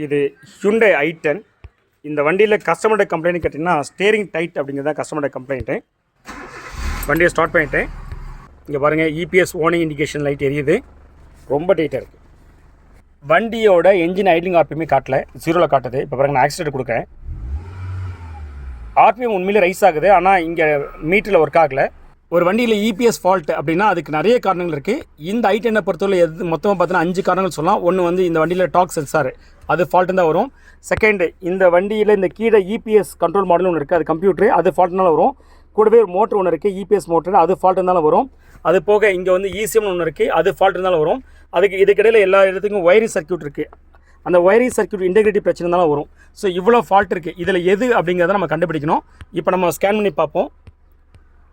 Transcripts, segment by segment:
இது Hyundai i10. இந்த வண்டியில் கஸ்டமர்கிட்ட கம்ப்ளைண்ட் கேட்டிங்கன்னா ஸ்டேரிங் டைட் அப்படிங்கிறது தான் கஸ்டமர்கிட்ட கம்ப்ளைண்ட்டு. வண்டியை ஸ்டார்ட் பண்ணிட்டேன். இங்கே பாருங்கள், இபிஎஸ் வார்னிங் இண்டிகேஷன் லைட் எரியுது. ரொம்ப டைட்டாக இருக்குது. வண்டியோட என்ஜின் ஐட்லிங் ஆர்பிஎம்மே காட்டல, ஜீரோவில் காட்டுது. இப்போ பாருங்கள், நான் ஆக்சிடென்ட் கொடுக்குறேன். ஆர்பிஎம் உண்மையிலே ரைஸ் ஆகுது, ஆனால் இங்கே மீட்டரில் ஒர்க் ஆகலை. ஒரு வண்டியில் இபிஎஸ் ஃபால்ட் அப்படின்னா அதுக்கு நிறைய காரணங்கள் இருக்குது. இந்த i10 பொறுத்தவரை எது மொத்தமாக பார்த்தீங்கன்னா 5 காரணங்கள் சொல்லலாம். ஒன்று வந்து இந்த வண்டியில் டாக் சென்சார், அது ஃபால்ட்டு தான் வரும். செகண்டு, இந்த வண்டியில் இந்த கீழே இபிஎஸ் கண்ட்ரோல் மாடல் ஒன்று இருக்குது, அது கம்ப்யூட்டரு, அது ஃபால்ட்னால வரும். கூடவே ஒரு மோட்ரு ஒன்று இருக்குது, இபிஎஸ் மோட்ரு, அது ஃபால்ட் இருந்தாலும் வரும். அது போக இங்கே வந்து இசிஎம் ஒன்று இருக்குது, அது ஃபால்ட் இருந்தாலும் வரும். இதுக்கிடையில் எல்லா இடத்துக்கும் ஒயரிங் சர்க்யூட் இருக்குது, அந்த ஒயரிங் சர்க்யூட் இன்டெகிரிட்டி பிரச்சனை இருந்தாலும் வரும். ஸோ இவ்வளோ ஃபால்ட் இருக்குது. இதில் எது அப்படிங்கிறத நம்ம கண்டுபிடிக்கணும். இப்போ நம்ம ஸ்கேன் பண்ணி பார்ப்போம்.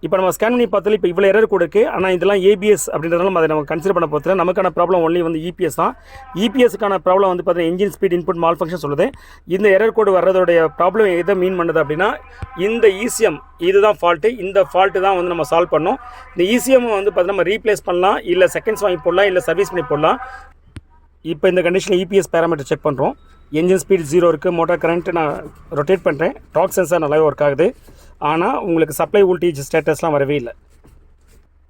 இப்போ இவ்வளோ எரர் கூட இருக்குது. ஆனால் இதெல்லாம் ஏபிஎஸ் அப்படின்றதுனால அதை நம்ம கன்சிடர் பண்ண போகிறோம். நமக்கான ப்ராப்ளம் ஒன்லி வந்து இபிஎஸ் தான். இபிஎஸ்க்கான ப்ராப்ளம் வந்து பார்த்தீங்கன்னா இன்ஜின் ஸ்பீட் இன்புட் மால்ஃபங்க்ஷன் சொல்லுது. இந்த எரர் கோடு வர்றதோடைய ப்ராப்ளம் எதை மீன் பண்ணுது அப்படின்னா இந்த இசிஎம் இதுதான் ஃபால்ட்டு. இந்த ஃபால்ட்டு தான் வந்து நம்ம சால்வ் பண்ணோம். இந்த இசிஎம் வந்து பார்த்தீங்கன்னா நம்ம ரீப்ளேஸ் பண்ணலாம், இல்லை செகண்ட்ஸ் வாங்கி போடலாம், இல்லை சர்வீஸ் பண்ணி போடலாம். இப்போ இந்த கண்டிஷனில் இபிஎஸ் பேராமீட்டர் செக் பண்ணுறோம். என்ஜின் ஸ்பீட் 0 இருக்குது. மோட்டார் கரண்ட்டு நான் ரொட்டேட் பண்ணுறேன். டாக் சென்சார் நல்லாவே ஒர்க் ஆகுது. ஆனால் உங்களுக்கு சப்ளை வோல்டேஜ் ஸ்டேட்டஸ்லாம் வரவே இல்லை.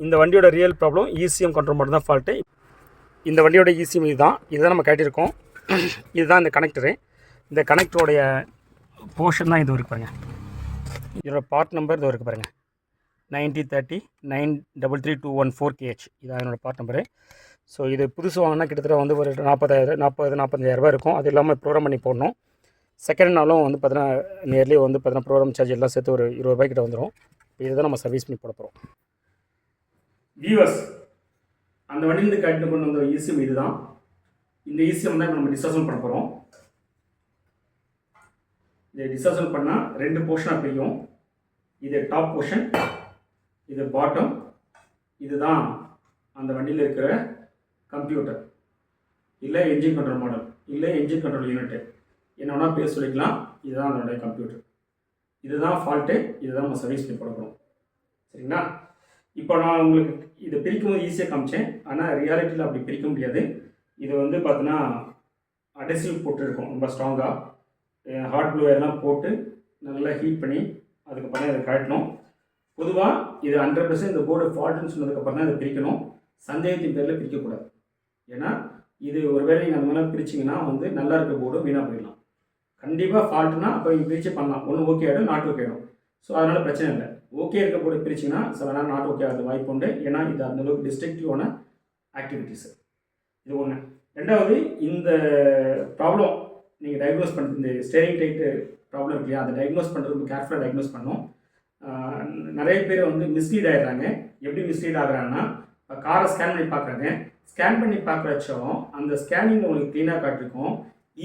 இந்த வண்டியோட ரியல் ப்ராப்ளம் இசிஎம் கண்ட்ரோல் மட்டும் தான் ஃபால்ட்டு. இந்த வண்டியோட இசிஎம் இதுதான் நம்ம கேட்டிருக்கோம். இதுதான் இந்த கனெக்டரு. இந்த கனெக்டருடைய போர்ஷன் தான் இது இருக்குது பாருங்கள். இதோட பார்ட் நம்பர் இது இருக்குது பாருங்கள், 9030933214KH. இதான் என்னோடய பார்ட் நம்பரு. ஸோ இது புதுசு வாங்கினா கிட்டத்தட்ட வந்து ஒரு 45,000 இருக்கும். அது இல்லாமல் ப்ரோக்ராம் பண்ணி போடணும். செகண்ட் நாளும் வந்து பார்த்தீங்கன்னா நியர்லி வந்து பார்த்தீங்கன்னா ப்ரோக்ராம் சார்ஜ் எல்லாம் சேர்த்து ஒரு 20 ரூபாய் கிட்ட வந்துடும். இதுதான் நம்ம சர்வீஸ் பண்ணி போட போகிறோம். வியூவர்ஸ், அந்த வண்டியிலேருந்து கட்டிட்டு கொண்டு வந்த இசிஎம் இதுதான். இந்த இசிஎம் தான் நம்ம டிஸ்அசம்பிள் பண்ண போகிறோம். இதை டிஸ்அசம்பிள் பண்ணால் 2 போர்ஷனாக பிரியும். இது டாப் போர்ஷன், இது பாட்டம். இதுதான் அந்த வண்டியில் இருக்கிற கம்ப்யூட்டர், இல்லை என்ஜின் கண்ட்ரோல் மாடல், இல்லை என்ஜின் கண்ட்ரோல் யூனிட்டு, என்ன வேணால் பேர் சொல்லிக்கலாம். இதுதான் அதனுடைய கம்ப்யூட்டர். இதுதான் ஃபால்ட்டு. இதுதான் நம்ம சர்வீஸ் பண்ணி போடணும். சரிங்களா? இப்போ நான் உங்களுக்கு இதை பிரிக்கும் போது ஈஸியாக காமிச்சேன், ஆனால் ரியாலிட்டியில் அப்படி பிரிக்க முடியாது. இது வந்து பார்த்தீங்கன்னா அடெசிவ் போட்டுருக்கோம் ரொம்ப ஸ்ட்ராங்காக. ஹாட் ப்ளூ எல்லாம் போட்டு நல்லா ஹீட் பண்ணி அதுக்கப்புறம் இதை கழட்டணும். பொதுவாக இது 100% இந்த போர்டு ஃபால்ட்டுன்னு சொன்னதுக்கப்புறம் தான் இதை பிரிக்கணும். சந்தேகத்தின் பேரில் பிரிக்கக்கூடாது. ஏன்னா இது ஒரு வேளை நீங்கள் அந்த மாதிரிலாம் பிரிச்சிங்கன்னா வந்து நல்லா இருக்க போர்டு வீணாக போயிடலாம். கண்டிப்பாக ஃபால்ட்டுனா அப்போ நீங்கள் பிரித்து பண்ணலாம். ஒன்று ஓகே ஆகிடும், நாட் ஓகே ஆகிடும். ஸோ அதனால் பிரச்சனை இல்லை. ஓகே இருக்க போர்டு பிரிச்சிங்கன்னா சில நேரம் நாட் ஓகே ஆகிறது வாய்ப்பு உண்டு. ஏன்னா இது அந்தளவுக்கு டிஸ்ட்ரக்டிவான ஆக்டிவிட்டீஸு. இது ஒன்று. ரெண்டாவது, இந்த ப்ராப்ளம் நீங்கள் டயக்னோஸ் பண்ணுறது, இந்த ஸ்டேரிங் டைட்டு ப்ராப்ளம் இருக்கு இல்லையா, அதை டயக்னோஸ் பண்ணுறது ரொம்ப கேர்ஃபுல்லாக டயக்னோஸ் பண்ணணும். நிறைய பேர் வந்து மிஸ்லீட் ஆகிடுறாங்க. எப்படி மிஸ்லீட் ஆகுறாங்கன்னா, காரை ஸ்கேன் பண்ணி பார்க்குறாங்க. ஸ்கேன் பண்ணி பார்க்குறச்சோம் அந்த ஸ்கேனிங் உங்களுக்கு க்ளீனாக காட்டிருக்கும்,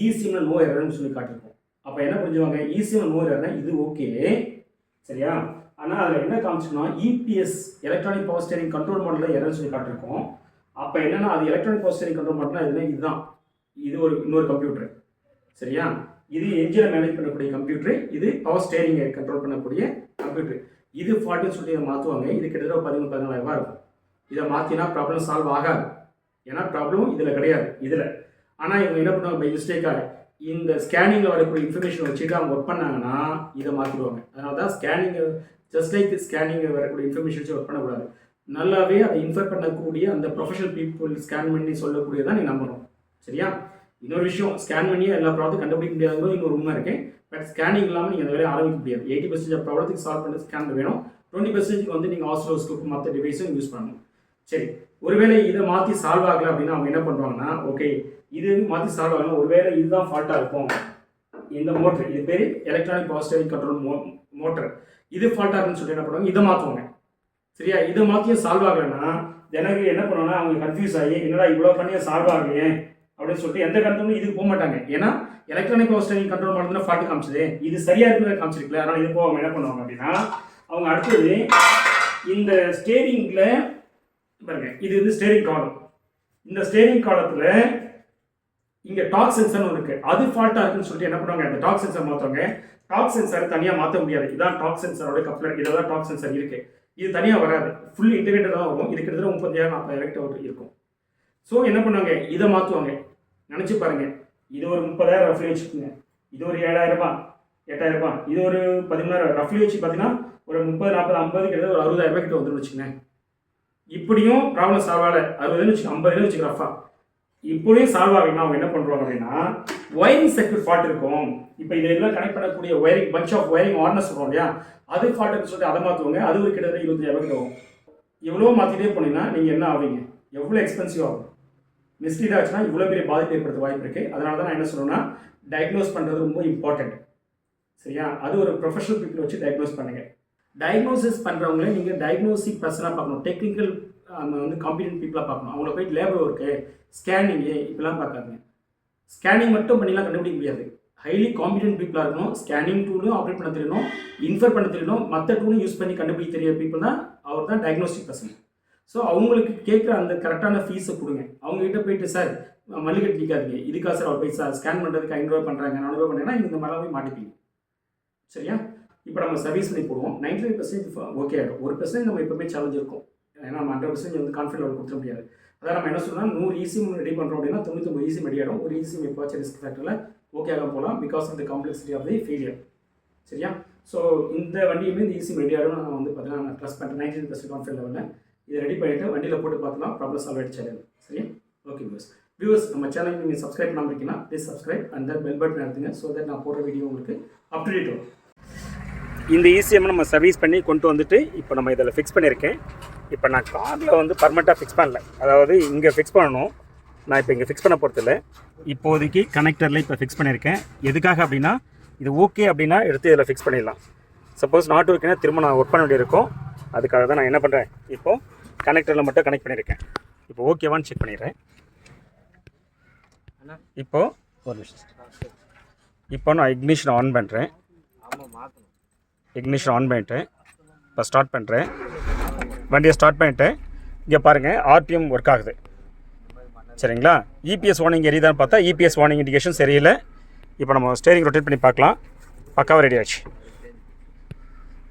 இசிஎம்மில் நோ எரர்னு சொல்லி காட்டிருக்கும். அப்போ என்ன புரிஞ்சுவாங்க, இசிஎம்மில் நோ எரர்னா இது ஓகே, சரியா? ஆனால் அதில் என்ன காமிச்சுன்னா EPS electronic power steering control மாடலில் எரர்னு சொல்லி காட்டிருக்கோம். அப்போ என்னென்னா அது எலக்ட்ரானிக் பவர் ஸ்டேரிங் கண்ட்ரோல் மாடல்னா இதுதான். இது இன்னொரு கம்ப்யூட்டர், சரியா? இது என்ஜினை மேனேஜ் பண்ணக்கூடிய கம்ப்யூட்டர், இது பவர் ஸ்டேரிங்கை கண்ட்ரோல் பண்ணக்கூடிய கம்ப்யூட்டர். இது ஃபால்ட்டுன்னு சொல்லி இதை மாற்றுவாங்க. இது கிட்டத்தட்ட 13,000-14,000 இருக்கும். இதை மாற்றினா ப்ராப்ளம் சால்வ் ஆகாது. ஏன்னா ப்ராப்ளம் இதில் கிடையாது, இதில். ஆனால் இவங்க என்ன பண்ணுவாங்க, பை மிஸ்டேக்காக இந்த ஸ்கேனிங்கில் வரக்கூடிய இன்ஃபர்மேஷன் வச்சுட்டு அவங்க ஒர்க் பண்ணாங்கன்னா இதை மாற்றிடுவாங்க. அதனால தான் ஸ்கேனிங் ஜஸ்ட் லைக் ஸ்கேனிங் வரக்கூடிய இன்ஃபர்மேஷன் வச்சு ஒர்க் பண்ணக்கூடாது. நல்லாவே அதை இன்ஃபர் பண்ணக்கூடிய அந்த ப்ரொஃபஷனல் பீப்புள் ஸ்கேன் பண்ணி சொல்லக்கூடியதான் நீ நம்பணும், சரியா? இன்னொரு விஷயம், ஸ்கேன் பண்ணி எல்லா ப்ராப்ளத்தையும் கண்டுபிடிக்க முடியாதோ இன்னொரு உண்மை இருக்குது. பட் ஸ்கேனிங் இல்லாமல் நீங்கள் அந்த வேலையை ஆரம்பிக்க முடியாது. 80% ப்ராப்ளத்துக்கு சால்வ் பண்ணுறது ஸ்கேன் வேணும். 20% வந்து நீங்கள் ஆசிலோஸ்கோப் மற்ற டிவைஸும் யூஸ் பண்ணணும். சரி, ஒருவேளை இதை மாற்றி சால்வ் ஆகலை அப்படின்னா அவங்க என்ன பண்ணுவாங்கன்னா, ஓகே இது மாற்றி சால்வ் ஆகலாம், ஒருவேளை இதுதான் ஃபால்ட்டாக இருக்கும். இந்த மோட்டர், இது பேர் electronic power steering control motor, இது ஃபால்ட்டாக இருக்குன்னு சொல்லி என்ன பண்ணுவாங்க, இதை மாற்றுவாங்க. சரியா? இதை மாற்றியும் சால்வ் ஆகலைன்னா எனக்கு என்ன பண்ணுவாங்கன்னா அவங்க கன்ஃபியூஸ் ஆகி என்னடா இவ்வளோ பண்ணியே சால்வ் ஆகலையே அப்படின்னு சொல்லிட்டு எந்த கண்ட்ரோலும் இதுக்கு போக மாட்டாங்க. ஏன்னா electronic power steering control model தான் ஃபால்ட்டு காமிச்சது, இது சரியாக இருக்குன்னு காமிச்சிருக்கல, அதனால் இது போக அவங்க என்ன பண்ணுவாங்க அப்படின்னா அவங்க அடுத்தது இந்த ஸ்டேரிங்கில் பாருங்க, இது வந்து ஸ்டேரிங் காலம். இந்த ஸ்டேரிங் காலத்தில் இங்கே டாக் சென்சர்னு இருக்குது, அது ஃபால்ட்டாக இருக்குன்னு சொல்லிட்டு என்ன பண்ணுவாங்க, அந்த டாக் சென்சர் மாற்றுவாங்க. டாக் சென்சரை தனியாக மாற்ற முடியாது. இதுதான் டாக் சென்சரோட கப்ளர், இதில் தான் டாக் சென்சர் இருக்குது. இது தனியாக வராது, ஃபுல் இன்டெகிரேட்டட் தான் வரும். இது கிட்டத்தட்ட 30,000-40,000 இருக்கும். ஸோ என்ன பண்ணுவாங்க, இதை மாற்றுவாங்க. நினச்சி பாருங்கள், இது ஒரு 30,000 ரஃப்லி வச்சுக்கோங்க. இது ஒரு 7,000 8,000. இது ஒரு 13,000 ரஃப்லி வச்சு பார்த்தீங்கன்னா ஒரு 30 40 50 கிட்ட ஒரு 60,000 கிட்ட வந்துடும் வச்சுக்கோங்க. இப்படியும் ப்ராப்ளம் சால்வ் ஆகலை 60 வச்சு 50 வச்சு ரஃபா இப்படியும் சால்வ் ஆகலைன்னா அவங்க என்ன பண்ணுவாங்க அப்படின்னா ஒயரிங் சர்க்யூட் ஃபால்ட் இருக்கும். இப்போ இதெல்லாம் கனெக்ட் பண்ணக்கூடிய wiring bunch of wiring harness சொல்லுவோம் இல்லையா, அது ஃபால்ட்டுன்னு சொல்லிட்டு அதை மாற்றுவாங்க. அது ஒரு கிட்டத்தட்ட 25,000 கிட்ட வரும். இவ்வளோ மாற்றிட்டே போனீங்கன்னா நீங்கள் என்ன ஆவீங்க, எவ்வளோ எக்ஸ்பென்சிவ் ஆகும். மிஸ்லீட் ஆச்சுன்னா இவ்வளோ பெரிய பாதிப்பு ஏற்படுத்த வாய்ப்பு இருக்குது. அதனால தான் நான் என்ன சொல்லுவேன்னா டயக்னோஸ் பண்ணுறது ரொம்ப இம்பார்ட்டண்ட். சரியா, அது ஒரு ப்ரொஃபஷனல் பீப்புள் வச்சு டயக்னோஸ் பண்ணுங்க. டயக்னோசிஸ் பண்ணுறவங்களே நீங்கள் டயக்னோசிக் பர்சனாக பார்க்கணும். டெக்னிக்கல் வந்து காம்பிடென்ட் பீப்புளாக பார்க்கணும். அவங்கள போயிட்டு லேபர் ஒர்க்கு ஸ்கேனிங்கு இப்படிலாம் பார்க்காதுங்க. ஸ்கேனிங் மட்டும் பண்ணிலாம் கண்டுபிடிக்க முடியாது. ஹைலி காம்பிடென்ட் பீப்புளாக இருக்கணும். ஸ்கேனிங் டூலும் ஆப்ரேட் பண்ண தெரியணும், இன்ஃபர் பண்ண தெரியணும், மற்ற டூலும் யூஸ் பண்ணி கண்டுபிடிக்க தெரிய பீப்புள் தான் அவர் தான் டயக்னோஸ்டிக் பர்சன். ஸோ அவங்களுக்கு கேட்குற அந்த கரெக்டான ஃபீஸை கொடுங்க. அவங்ககிட்ட போயிட்டு சார் மல்லிகை நிற்காதீங்க, இதுக்காக சார் அவர் போய் சார் ஸ்கேன் பண்ணுறதுக்கு 500 பண்ணுறாங்க 400 பண்ணுறேன்னா இந்த மாதிரிலாம் போய் மாட்டிப்பீங்க. சரியா, இப்போ நம்ம சர்வீஸ் பண்ணி போடுவோம். 99% ஓகே ஆகிடும். 1% நம்ம எப்பவுமே சேலஞ்ச் இருக்கும். ஏன்னா நம்ம 100% வந்து கான்ஃபிடன்ட் லெவல் கொடுக்க முடியாது. அதான் நம்ம என்ன சொன்னால் 100 ஈஸியும் ரெடி பண்ணுறோம் அப்படின்னா 99 ஈஸியும் ரெடி ஆகிடும். ஒரு ஈஸியும் எப்போச்சும் ரிஸ்க் ஃபேக்டரில் ஓகே ஆக போகலாம் because of the complexity of the failure. சரியா, ஸோ இந்த வண்டியுமே இந்த ஈஸியும் ரெடி ஆகிடும். நான் வந்து பார்த்தீங்கன்னா நான் ட்ரஸ்ட் பண்ணுறேன் 99% கான்ஃபிடன்ட் லெவலில். இதை ரெடி பண்ணிவிட்டு வண்டியில் போட்டு பார்க்கலாம், ப்ராப்ளம் சால்வ் ஆகிடுச்சு. சரியா, ஓகே வியூவர்ஸ் நம்ம சேனலுக்கு நீங்கள் சப்ஸ்கிரைப் பண்ணாமல் இருக்கீங்கன்னா please subscribe and then bell button அழுத்துங்க. ஸோ தட் நான் போடுற வீடியோ உங்களுக்கு அப் டு டேட் வரும். இந்த ஈஸிஎம் நம்ம சர்வீஸ் பண்ணி கொண்டு வந்துட்டு இப்போ நம்ம இதில் ஃபிக்ஸ் பண்ணியிருக்கேன். இப்போ நான் காரில் வந்து பர்மனெண்ட்டாக ஃபிக்ஸ் பண்ணல, அதாவது இங்கே ஃபிக்ஸ் பண்ணணும். நான் இப்போ இங்கே ஃபிக்ஸ் பண்ண போகிறதில்ல, இப்போதைக்கு கனெக்டரில் இப்போ ஃபிக்ஸ் பண்ணியிருக்கேன். எதுக்காக அப்படின்னா இது ஓகே அப்படின்னா எடுத்து இதில் ஃபிக்ஸ் பண்ணிடலாம். சப்போஸ் நாட் ஓகேனா திரும்ப நான் ஒர்க் பண்ண வேண்டியிருக்கும். அதுக்காக தான் நான் என்ன பண்ணுறேன், இப்போது கனெக்டரில் மட்டும் கனெக்ட் பண்ணியிருக்கேன். இப்போ ஓகேவான்னு செக் பண்ணிடுறேன். இப்போது ஒரு நிமிஷம், இப்போ நான் இக்னிஷன் ஆன் பண்ணுறேன். இக்னிஷன் ஆன் பண்ணிட்டேன். இப்போ ஸ்டார்ட் பண்ணுறேன். வண்டியை ஸ்டார்ட் பண்ணிவிட்டு இங்கே பாருங்கள் ஆர்பிஎம் ஒர்க் ஆகுது. சரிங்களா, இபிஎஸ் வார்னிங் எரியுதான்னு பார்த்தா இபிஎஸ் வார்னிங் இண்டிகேஷன் சரியில்லை. இப்போ நம்ம ஸ்டேரிங் ரொட்டேட் பண்ணி பார்க்கலாம். பக்காவாக ரெடி ஆச்சு.